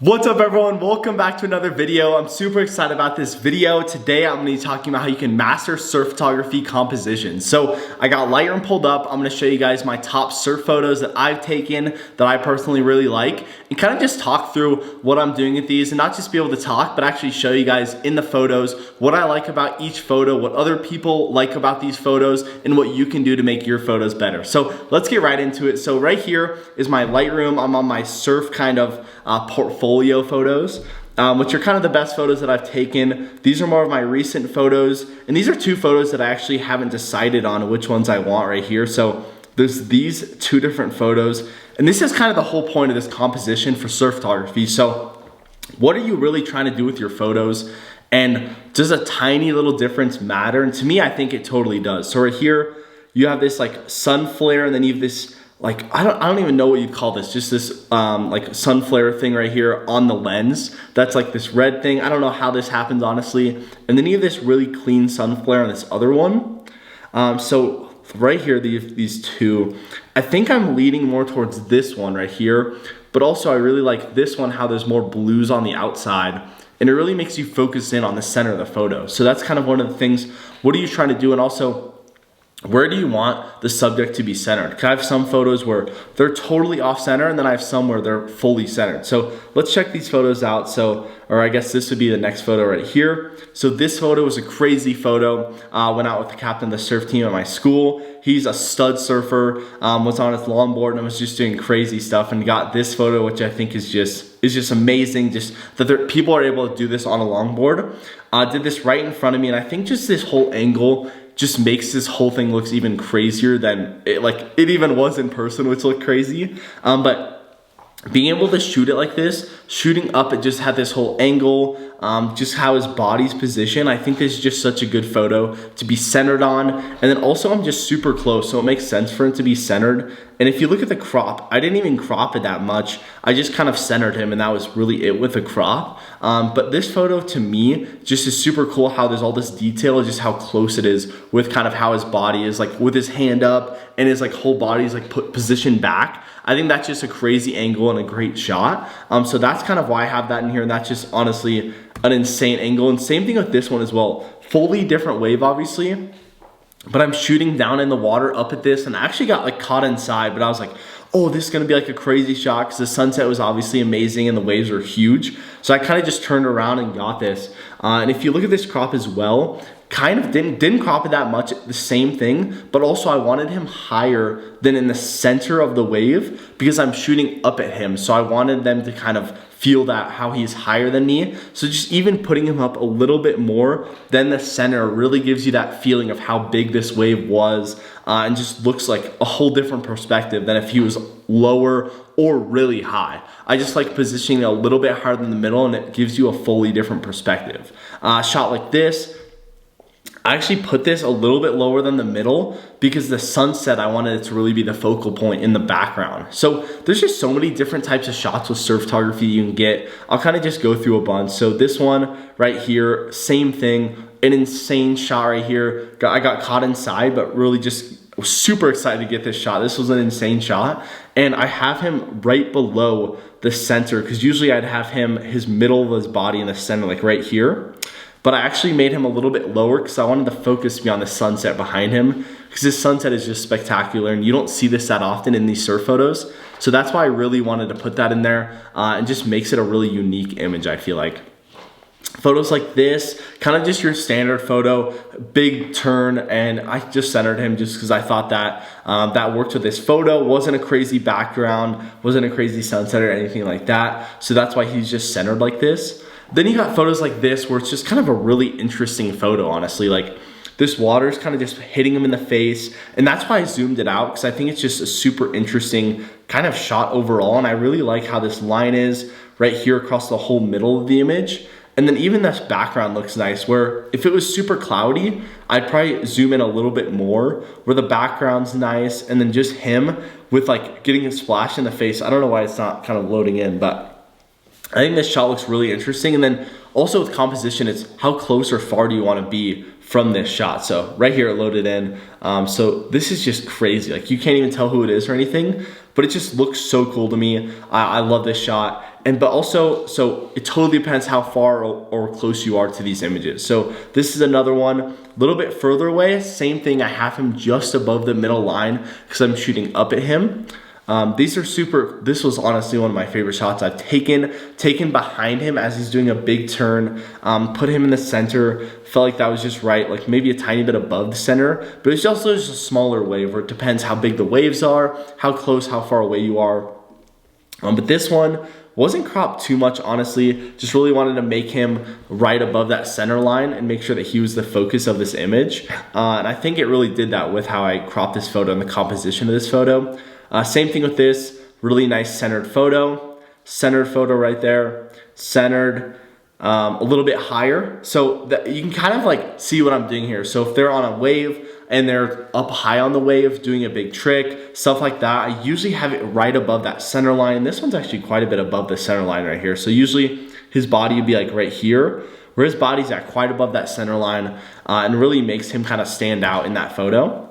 What's up everyone, welcome back to another video. I'm super excited about this video. Today I'm going to be talking about how you can master surf photography composition. So I got Lightroom pulled up. I'm going to show you guys my top surf photos that I've taken that I personally really like and kind of just talk through what I'm doing with these and not just be able to talk, but actually show you guys in the photos what I like about each photo, what other people like about these photos, and what you can do to make your photos better. So let's get right into it. So right here is my Lightroom. I'm on my surf kind of portfolio photos, which are kind of the best photos that I've taken. These are more of my recent photos, and these are two photos that I actually haven't decided on which ones I want right here. So there's these two different photos, and this is kind of the whole point of this composition for surf photography. So what are you really trying to do with your photos, and does a tiny little difference matter? And to me, I think it totally does. So right here, you have this like sun flare, and then you have this like, I don't even know what you'd call this, just this like sun flare thing right here on the lens. That's like this red thing. I don't know how this happens, honestly. And then you have this really clean sun flare on this other one. So right here, these two, I think I'm leaning more towards this one right here, but also I really like this one, how there's more blues on the outside, and it really makes you focus in on the center of the photo. So that's kind of one of the things. What are you trying to do? And also, where do you want the subject to be centered? Because I have some photos where they're totally off center, and then I have some where they're fully centered. So let's check these photos out. So, or I guess this would be the next photo right here. So this photo was a crazy photo. Went out with the captain of the surf team at my school. He's a stud surfer, was on his longboard and was just doing crazy stuff, and got this photo, which I think is just amazing. Just that people are able to do this on a longboard. Did this right in front of me, and I think just this whole angle just makes this whole thing looks even crazier than it even was in person, which looked crazy. But being able to shoot it like this, shooting up, it just had this whole angle, just how his body's positioned. I think this is just such a good photo to be centered on. And then also I'm just super close, so it makes sense for it to be centered. And if you look at the crop, I didn't even crop it that much. I just kind of centered him, and that was really it with the crop. But this photo to me just is super cool, how there's all this detail, just how close it is with kind of how his body is, like with his hand up and his like whole body is like positioned back. I think that's just a crazy angle and a great shot. So that's kind of why I have that in here, and that's just honestly an insane angle. And same thing with this one as well. Fully different wave, obviously, but I'm shooting down in the water up at this, and I actually got like caught inside, but I was like, oh, this is gonna be like a crazy shot, because the sunset was obviously amazing and the waves were huge. So I kind of just turned around and got this. And if you look at this crop as well, kind of didn't crop it that much, the same thing, but also I wanted him higher than in the center of the wave because I'm shooting up at him. So I wanted them to kind of feel that how he's higher than me. So just even putting him up a little bit more than the center really gives you that feeling of how big this wave was, and just looks like a whole different perspective than if he was lower or really high. I just like positioning it a little bit higher than the middle, and it gives you a fully different perspective. Shot like this, I actually put this a little bit lower than the middle because the sunset, I wanted it to really be the focal point in the background. So there's just so many different types of shots with surf photography you can get. I'll kind of just go through a bunch. So this one right here, same thing, an insane shot right here. I got caught inside, but really just was super excited to get this shot. This was an insane shot. And I have him right below the center, because usually I'd have him, his middle of his body in the center, like right here. But I actually made him a little bit lower because I wanted the focus to be on the sunset behind him, because this sunset is just spectacular and you don't see this that often in these surf photos. So that's why I really wanted to put that in there, and just makes it a really unique image, I feel like. Photos like this, kind of just your standard photo, big turn, and I just centered him just because I thought that that worked with this photo. Wasn't a crazy background, wasn't a crazy sunset or anything like that. So that's why he's just centered like this. Then you got photos like this where it's just kind of a really interesting photo, honestly. Like this water is kind of just hitting him in the face, and that's why I zoomed it out, because I think it's just a super interesting kind of shot overall. And I really like how this line is right here across the whole middle of the image. And then even this background looks nice, where if it was super cloudy, I'd probably zoom in a little bit more, where the background's nice, and then just him with like getting a splash in the face. I don't know why it's not kind of loading in, but I think this shot looks really interesting. And then also with composition, it's how close or far do you want to be from this shot. So right here it loaded in. So this is just crazy. Like you can't even tell who it is or anything, but it just looks so cool to me. I love this shot. But also, so it totally depends how far or close you are to these images. So this is another one, a little bit further away. Same thing, I have him just above the middle line because I'm shooting up at him. These are super, this was honestly one of my favorite shots I've taken behind him as he's doing a big turn, put him in the center, felt like that was just right, like maybe a tiny bit above the center, but it's also just a smaller wave where it depends how big the waves are, how close, how far away you are. But this one wasn't cropped too much, honestly, just really wanted to make him right above that center line and make sure that he was the focus of this image. And I think it really did that with how I cropped this photo and the composition of this photo. Same thing with this, really nice centered photo right there, centered, a little bit higher. So that you can kind of like see what I'm doing here. So if they're on a wave and they're up high on the wave doing a big trick, stuff like that, I usually have it right above that center line. This one's actually quite a bit above the center line right here. So usually his body would be like right here, where his body's at quite above that center line, and really makes him kind of stand out in that photo.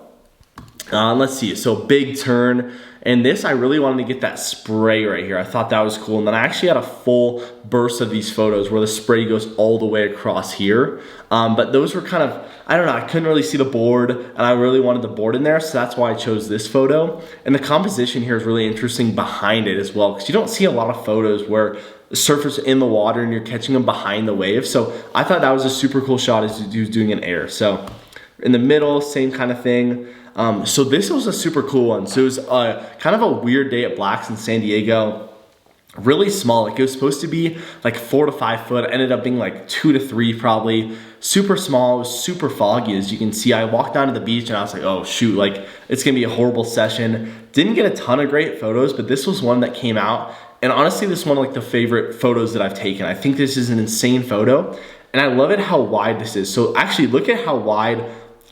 Let's see, so big turn. And this, I really wanted to get that spray right here. I thought that was cool. And then I actually had a full burst of these photos where the spray goes all the way across here. But those were kind of, I don't know, I couldn't really see the board and I really wanted the board in there. So that's why I chose this photo. And the composition here is really interesting behind it as well, because you don't see a lot of photos where the surfer's in the water and you're catching them behind the wave. So I thought that was a super cool shot as he was doing an air. So in the middle, same kind of thing. So this was a super cool one. So it was kind of a weird day at Black's in San Diego. Really small, like it was supposed to be like 4 to 5 foot. It ended up being like 2 to 3 probably. Super small, it was super foggy as you can see. I walked down to the beach and I was like, oh shoot, like it's gonna be a horrible session. Didn't get a ton of great photos, but this was one that came out. And honestly, this is one of like the favorite photos that I've taken. I think this is an insane photo. And I love it how wide this is. So actually look at how wide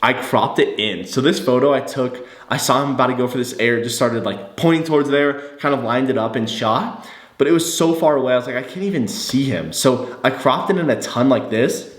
I cropped it in. So this photo I took, I saw him about to go for this air, just started like pointing towards there, kind of lined it up and shot. But it was so far away, I was like, I can't even see him. So I cropped it in a ton like this.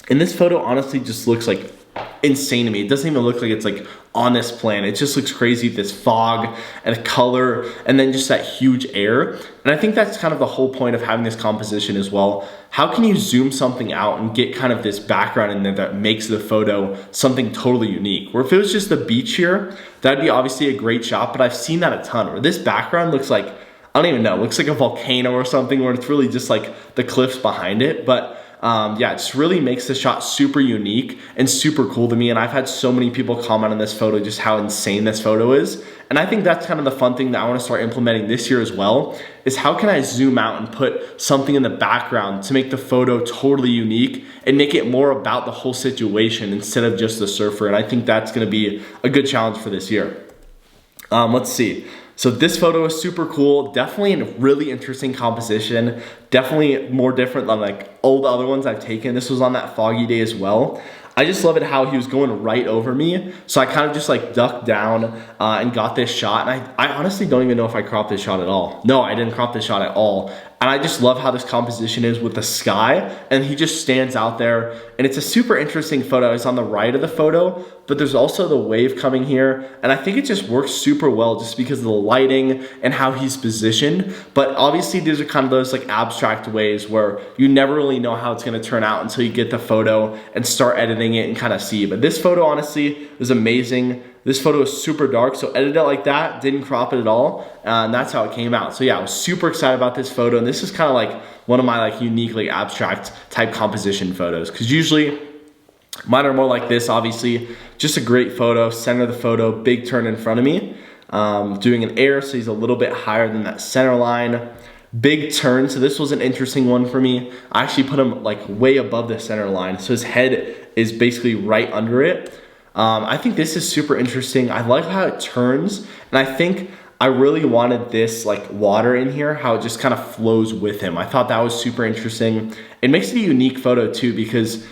And this photo honestly just looks like insane to me. It doesn't even look like it's like on this planet. It just looks crazy, this fog and a color and then just that huge air. And I think that's kind of the whole point of having this composition as well. How can you zoom something out and get kind of this background in there that makes the photo something totally unique? Where if it was just the beach here, that'd be obviously a great shot, but I've seen that a ton. Where this background looks like, I don't even know, it looks like a volcano or something where it's really just like the cliffs behind it. But yeah, it just really makes the shot super unique and super cool to me. And I've had so many people comment on this photo, just how insane this photo is. And I think that's kind of the fun thing that I want to start implementing this year as well, is how can I zoom out and put something in the background to make the photo totally unique and make it more about the whole situation instead of just the surfer. And I think that's going to be a good challenge for this year. Let's see. So this photo is super cool, definitely a really interesting composition, definitely more different than like all the other ones I've taken. This was on that foggy day as well. I just love it how he was going right over me. So I kind of just like ducked down and got this shot. And I honestly don't even know if I cropped this shot at all. No, I didn't crop this shot at all. And I just love how this composition is with the sky and he just stands out there. And it's a super interesting photo. It's on the right of the photo, but there's also the wave coming here. And I think it just works super well just because of the lighting and how he's positioned. But obviously these are kind of those like abstract ways where you never really know how it's gonna turn out until you get the photo and start editing it and kind of see. But this photo honestly was amazing. This photo is super dark, so edited it like that, didn't crop it at all, and that's how it came out. So yeah, I was super excited about this photo, and this is kind of like one of my like unique, like abstract type composition photos, because usually mine are more like this, obviously, just a great photo, center of the photo, big turn in front of me, doing an air, so he's a little bit higher than that center line. Big turn, so this was an interesting one for me. I actually put him like way above the center line, so his head is basically right under it. I think this is super interesting. I like how it turns, and I think I really wanted this like water in here, how it just kind of flows with him. I thought that was super interesting. It makes it a unique photo too, because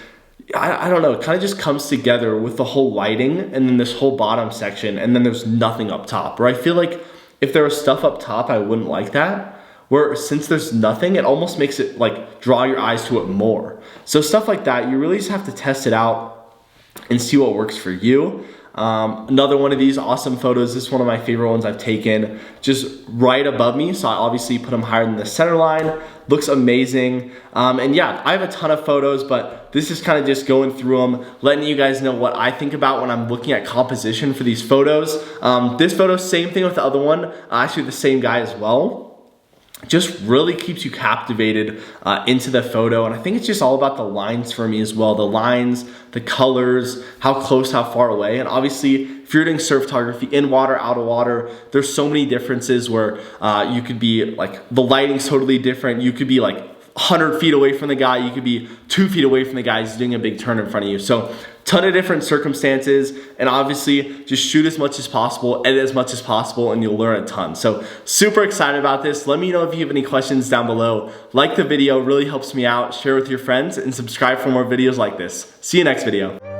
I don't know, it kind of just comes together with the whole lighting and then this whole bottom section, and then there's nothing up top, where I feel like if there was stuff up top, I wouldn't like that. Where since there's nothing, it almost makes it like draw your eyes to it more. So stuff like that, you really just have to test it out and see what works for you. Another one of these awesome photos. This is one of my favorite ones I've taken, just right above me. So I obviously put them higher than the center line. Looks amazing. And yeah, I have a ton of photos, but this is kind of just going through them, letting you guys know what I think about when I'm looking at composition for these photos. This photo, same thing with the other one, actually the same guy as well. Just really keeps you captivated into the photo. And I think it's just all about the lines for me as well. The lines, the colors, how close, how far away. And obviously, if you're doing surf photography in water, out of water, there's so many differences where you could be like, the lighting's totally different. You could be like 100 feet away from the guy. You could be 2 feet away from the guy who's doing a big turn in front of you. So ton of different circumstances, and obviously just shoot as much as possible, edit as much as possible, and you'll learn a ton. So super excited about this. Let me know if you have any questions down below. Like the video, really helps me out. Share with your friends and subscribe for more videos like this. See you next video.